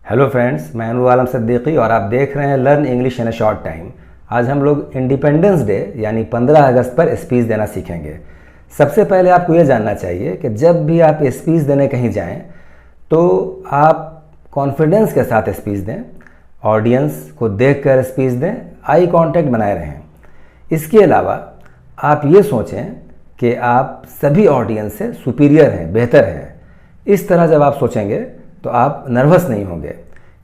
Hello friends, मैं अनुर आलम सिद्दीकी और आप देख रहे हैं learn English in a short time. आज हम लोग इंडिपेंडेंस डे यानी 15 अगस्त पर स्पीच देना सीखेंगे। सबसे पहले आपको यह जानना चाहिए कि जब भी आप स्पीच देने कहीं जाएं तो आप कॉन्फिडेंस के साथ स्पीच दें, ऑडियंस को देखकर स्पीच दें, आई कांटेक्ट बनाए रहें। इसके अलावा आप ये सोचें कि आप सभी ऑडियंस से सुपीरियर हैं, बेहतर हैं। इस तरह जब आप सोचेंगे तो आप नर्वस नहीं होंगे।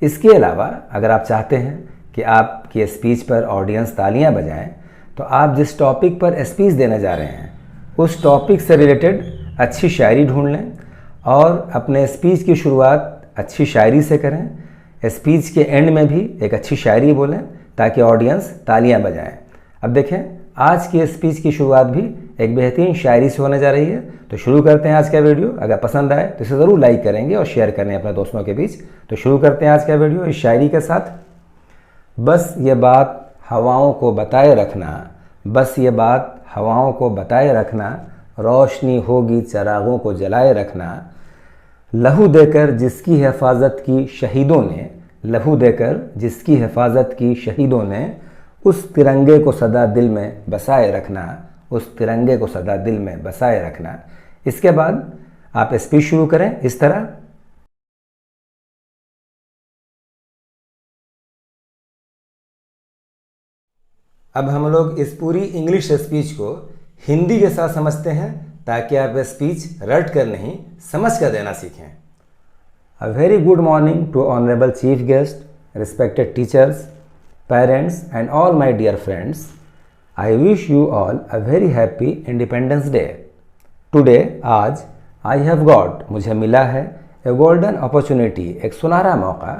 इसके अलावा अगर आप चाहते हैं कि आपकी स्पीच पर ऑडियंस तालियां बजाएं, तो आप जिस टॉपिक पर स्पीच देने जा रहे हैं उस टॉपिक से रिलेटेड अच्छी शायरी ढूंढ लें और अपने स्पीच की शुरुआत अच्छी शायरी से करें। स्पीच के एंड में भी एक अच्छी शायरी बोलें ताकि ऑडियंस तालियां बजाएं। अब देखें, आज की स्पीच की शुरुआत भी एक बेहतरीन शायरी से होने जा रही है। तो शुरू करते हैं आज का वीडियो। अगर पसंद आए तो इसे ज़रूर लाइक करेंगे और शेयर करें अपने दोस्तों के बीच। तो शुरू करते हैं आज का वीडियो इस शायरी के साथ। बस ये बात हवाओं को बताए रखना, बस ये बात हवाओं को बताए रखना, रोशनी होगी चिरागों को जलाए रखना। लहू देकर जिसकी हिफाजत की शहीदों ने, लहू देकर जिसकी हिफाजत की शहीदों ने, उस तिरंगे को सदा दिल में बसाए रखना, उस तिरंगे को सदा दिल में बसाए रखना। इसके बाद आप स्पीच शुरू करें इस तरह। अब हम लोग इस पूरी इंग्लिश स्पीच को हिंदी के साथ समझते हैं ताकि आप स्पीच रट कर नहीं, समझ कर देना सीखें। A very good morning to honourable chief guest, respected teachers, parents and all my dear friends. I wish you all a very happy Independence Day. Today, आज I have got, मुझे मिला है, a golden opportunity, एक सुनहरा मौका,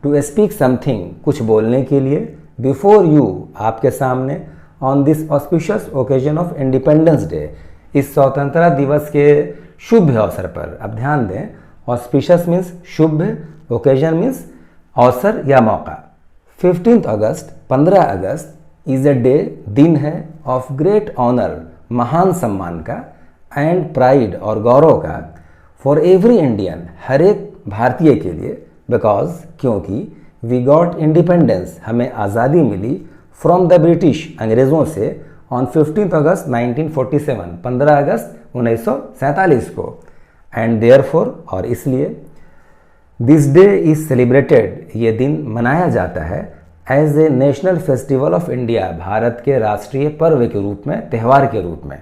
to speak something, कुछ बोलने के लिए, before you, आपके सामने, on this auspicious occasion of Independence Day, इस स्वतंत्रता दिवस के शुभ अवसर पर। अब ध्यान दें, auspicious means शुभ, occasion means अवसर या मौका। 15 अगस्त 15 अगस्त इज़ अ डे, दिन है, ऑफ ग्रेट ऑनर, महान सम्मान का, एंड प्राइड और गौरव का, फॉर एवरी इंडियन, हर एक भारतीय के लिए, बिकॉज क्योंकि, वी गॉट इंडिपेंडेंस, हमें आज़ादी मिली, फ्रॉम द ब्रिटिश, अंग्रेज़ों से, ऑन 15 अगस्त 1947, 15 अगस्त 1947 को, एंड देयरफॉर, और इसलिए, दिस डे इज सेलिब्रेटेड, ये दिन मनाया जाता है, as a national festival of India, भारत के राष्ट्रीय पर्व के रूप में, त्यौहार के रूप में।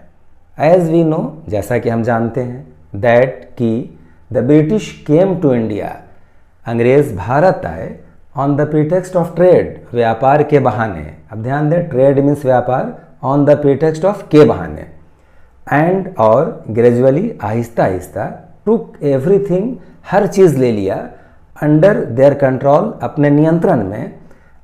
एज वी नो, जैसा कि हम जानते हैं, दैट कि the British came to India, अंग्रेज भारत आए, on the pretext of trade, व्यापार के बहाने। अब ध्यान दें, ट्रेड मीन्स व्यापार, ऑन द प्रीटेक्स्ट ऑफ के बहाने, एंड और ग्रेजुअली, आहिस्ता आहिस्ता, टुक एवरीथिंग, हर चीज़ ले लिया, अंडर देयर कंट्रोल, अपने नियंत्रण में,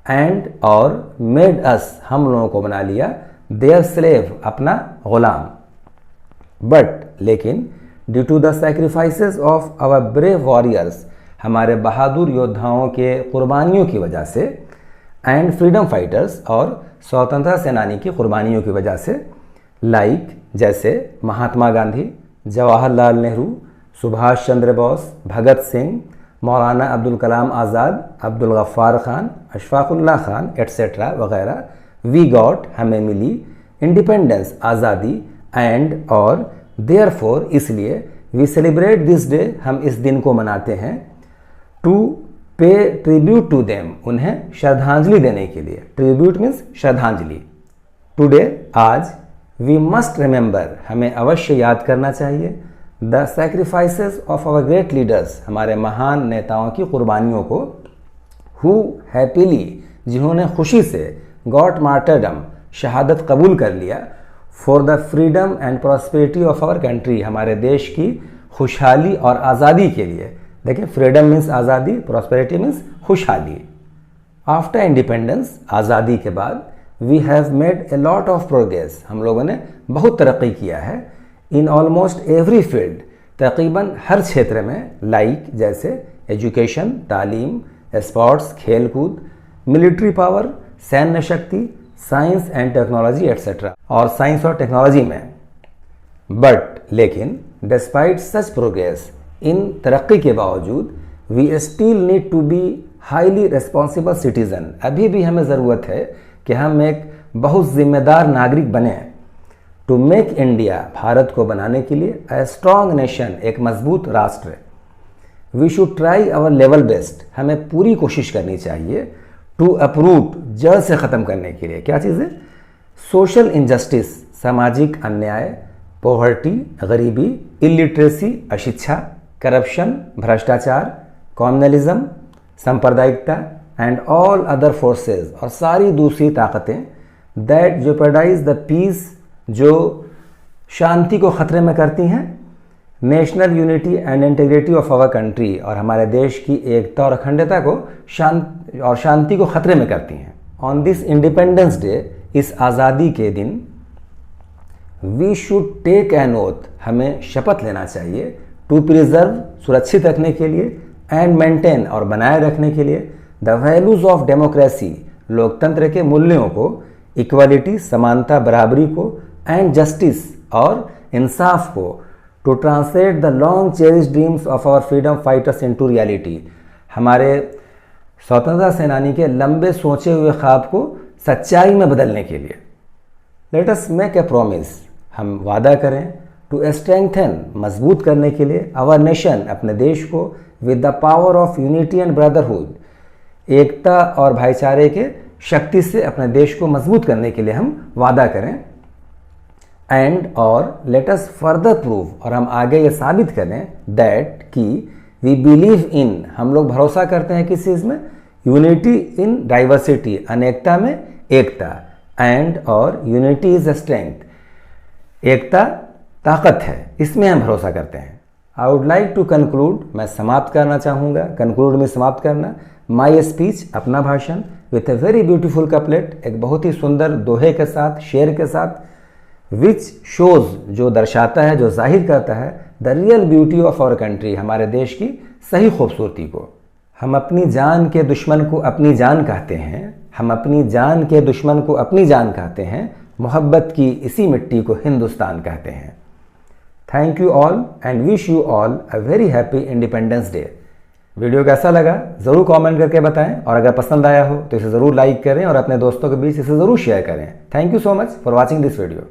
एंड और मेड अस, हम लोगों को बना लिया, देयर स्लेव, अपना गुलाम। बट लेकिन, due to the sacrifices of our brave warriors, हमारे बहादुर योद्धाओं के कुर्बानियों की वजह से, एंड फ्रीडम फाइटर्स, और स्वतंत्रता सेनानी की कुर्बानियों की वजह से, लाइक जैसे महात्मा गांधी, जवाहरलाल नेहरू, सुभाष चंद्र बोस, भगत सिंह, मौलाना अब्दुल कलाम आज़ाद, अब्दुल गफ्फार खान, अशफाकुल्लाह खान, एट्सेट्रा वगैरह, वी गॉट, हमें मिली, इंडिपेंडेंस, आज़ादी, एंड और देयरफॉर, इसलिए, वी सेलिब्रेट दिस डे, हम इस दिन को मनाते हैं, टू पे ट्रिब्यूट टू देम, उन्हें श्रद्धांजलि देने के लिए। ट्रिब्यूट मीन्स श्रद्धांजलि। टुडे, आज, वी मस्ट रिमेंबर, हमें अवश्य याद करना चाहिए, the sacrifices of our great leaders, हमारे महान नेताओं की कुर्बानियों को, हु हैप्पीली, जिन्होंने खुशी से, गॉट मार्टरडम, शहादत कबूल कर लिया, for the freedom and prosperity of our country, हमारे देश की खुशहाली और आज़ादी के लिए। देखिए, फ्रीडम मीन्स आज़ादी, प्रॉस्पेरिटी मीन्स खुशहाली। आफ्टर इंडिपेंडेंस, आज़ादी के बाद, we have made a lot of progress, हम लोगों ने बहुत तरक्की किया है, इन ऑलमोस्ट एवरी फील्ड, तकरीबन हर क्षेत्र में, लाइक जैसे एजुकेशन, तालीम, स्पोर्ट्स, खेलकूद, मिलिट्री पावर, सैन्य शक्ति, साइंस एंड टेक्नोलॉजी एट्सेट्रा, और साइंस और टेक्नोलॉजी में। बट लेकिन, डिस्पाइट सच प्रोग्रेस, इन तरक्की के बावजूद, we still need to be highly responsible citizen. अभी भी हमें ज़रूरत है कि हम एक बहुत जिम्मेदार नागरिक बने टू मेक इंडिया, भारत को बनाने के लिए अ स्ट्रॉन्ग नेशन, एक मजबूत राष्ट्र। We should try our level best, हमें पूरी कोशिश करनी चाहिए टू अपरूट, जड़ से ख़त्म करने के लिए। क्या चीज़ है? सोशल इनजस्टिस, सामाजिक अन्याय, पॉवर्टी, गरीबी, इलिटरेसी, अशिक्षा, करप्शन, भ्रष्टाचार, कॉम्युनलिज्म, सांप्रदायिकता एंड ऑल अदर फोर्सेस, और सारी दूसरी ताकतें दैट जेपरडाइज द पीस, जो शांति को ख़तरे में करती हैं, national unity and integrity of our country, और हमारे देश की एकता और अखंडता को शांति को ख़तरे में करती हैं। ऑन दिस इंडिपेंडेंस डे, इस आज़ादी के दिन, we should take an oath, हमें शपथ लेना चाहिए टू प्रिजर्व, सुरक्षित रखने के लिए, एंड मेंटेन, और बनाए रखने के लिए, द वैल्यूज़ ऑफ डेमोक्रेसी, लोकतंत्र के मूल्यों को, इक्वालिटी, समानता, बराबरी को, एंड जस्टिस, और इंसाफ को, to translate the long cherish dreams of our freedom fighters into reality, हमारे स्वतंत्रता सेनानी के लंबे सोचे हुए ख्वाब को सच्चाई में बदलने के लिए। Let us make a promise, हम वादा करें, टू स्ट्रेंथन, मजबूत करने के लिए, आवर नेशन, अपने देश को, with the power of unity and brotherhood, एकता और भाईचारे के शक्ति से अपने देश को मजबूत करने के लिए हम वादा करें। एंड और लेट अस फर्दर प्रूव, और हम आगे ये साबित करें, दैट कि वी बिलीव इन, हम लोग भरोसा करते हैं किस चीज़ में? यूनिटी इन डाइवर्सिटी, अनेकता में एकता, एंड और यूनिटी इज अ स्ट्रेंथ, एकता ताकत है, इसमें हम भरोसा करते हैं। I would like to conclude, मैं समाप्त करना चाहूँगा, कंक्लूड में समाप्त करना, माई स्पीच, अपना भाषण, with a very beautiful couplet, एक बहुत ही सुंदर दोहे के साथ, शेर के साथ, विच शोज, जो दर्शाता है, जो जाहिर करता है, the real beauty of our country, हमारे देश की सही खूबसूरती को। हम अपनी जान के दुश्मन को अपनी जान कहते हैं, हम अपनी जान के दुश्मन को अपनी जान कहते हैं, मोहब्बत की इसी मिट्टी को हिंदुस्तान कहते हैं। Thank you all and wish you all a very happy independence day. Video कैसा लगा ज़रूर कमेंट करके बताएं, और अगर पसंद आया हो तो इसे ज़रूर लाइक करें और अपने दोस्तों के बीच इसे ज़रूर शेयर करें। Thank you so much for watching this video.